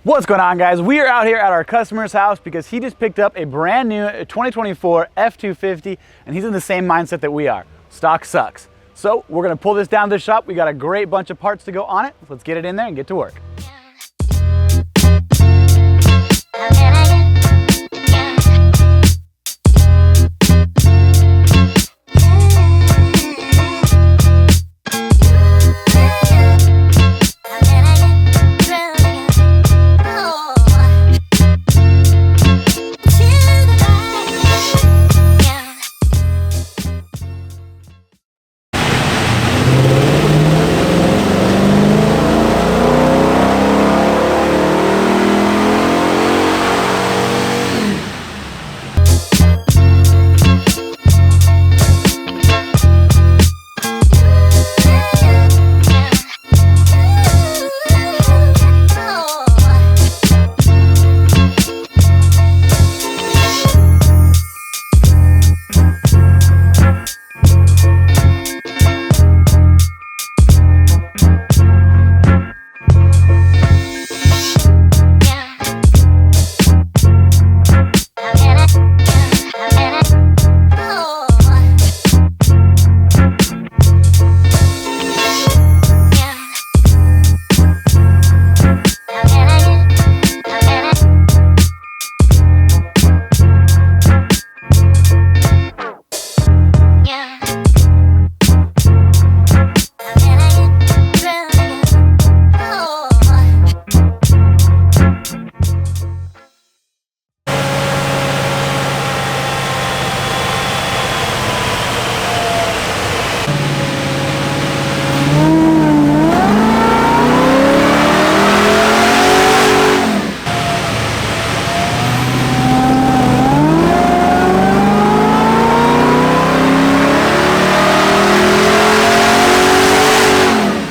What's going on, guys? We are out here at our customer's house because he just picked up a brand new 2024 F250 and he's in the same mindset that we are. Stock sucks. So we're gonna pull this down to the shop. We got a great bunch of parts to go on it. Let's get it in there and get to work.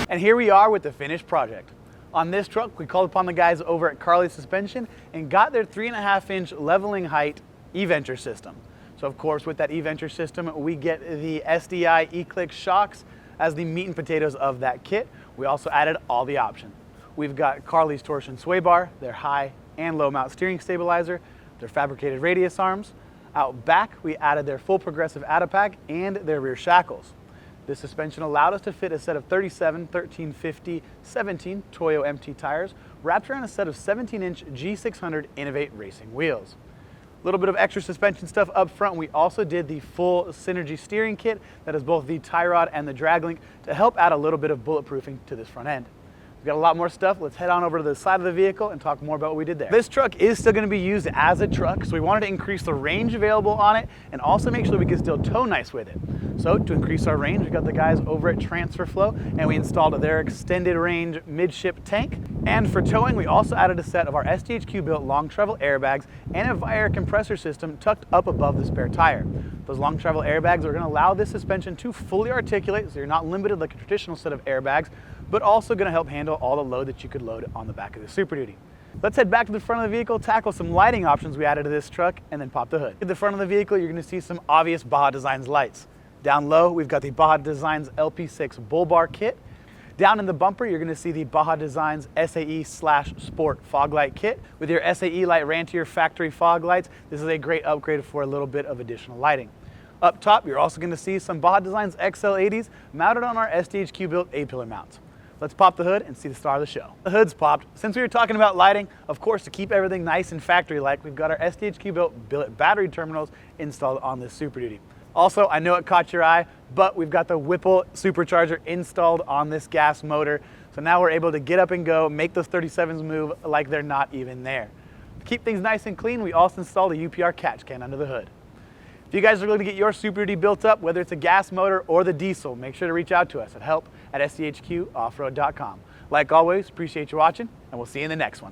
And here we are with the finished project. On this truck, we called upon the guys over at Carli Suspension and got their 3.5-inch leveling height E-Venture system. So of course, with that E-Venture system, we get the SDI E-Click shocks as the meat and potatoes of that kit. We also added all the options. We've got Carli's torsion sway bar, their high and low mount steering stabilizer, their fabricated radius arms. Out back, we added their full progressive Adipack and their rear shackles. This suspension allowed us to fit a set of 37, 1350, 17 Toyo MT tires wrapped around a set of 17-inch G600 Innovate racing wheels. A little bit of extra suspension stuff up front. We also did the full Synergy steering kit that is both the tie rod and the drag link to help add a little bit of bulletproofing to this front end. We've got a lot more stuff. Let's head on over to the side of the vehicle and talk more about what we did there. This truck is still going to be used as a truck, so we wanted to increase the range available on it and also make sure we can still tow nice with it. So to increase our range, we got the guys over at Transfer Flow and we installed their extended range midship tank. And for towing, we also added a set of our SDHQ built long travel airbags and a via compressor system tucked up above the spare tire. Those long travel airbags are going to allow this suspension to fully articulate, so you're not limited like a traditional set of airbags, but also going to help handle all the load that you could load on the back of the Super Duty. Let's head back to the front of the vehicle, tackle some lighting options we added to this truck, and then pop the hood. At the front of the vehicle, you're going to see some obvious Baja Designs lights. Down low, we've got the Baja Designs LP6 bull bar kit. Down in the bumper, you're going to see the Baja Designs SAE/Sport fog light kit. With your SAE light ran to your factory fog lights, this is a great upgrade for a little bit of additional lighting. Up top, you're also going to see some Baja Designs XL80s mounted on our SDHQ built A-pillar mounts. Let's pop the hood and see the star of the show. The hood's popped. Since we were talking about lighting, of course, to keep everything nice and factory-like, we've got our SDHQ built billet battery terminals installed on this Super Duty. Also, I know it caught your eye, but we've got the Whipple Supercharger installed on this gas motor. So now we're able to get up and go, make those 37s move like they're not even there. To keep things nice and clean, we also installed a UPR catch can under the hood. If you guys are looking to get your Super Duty built up, whether it's a gas motor or the diesel, make sure to reach out to us at help@sdhqoffroad.com. Like always, appreciate you watching, and we'll see you in the next one.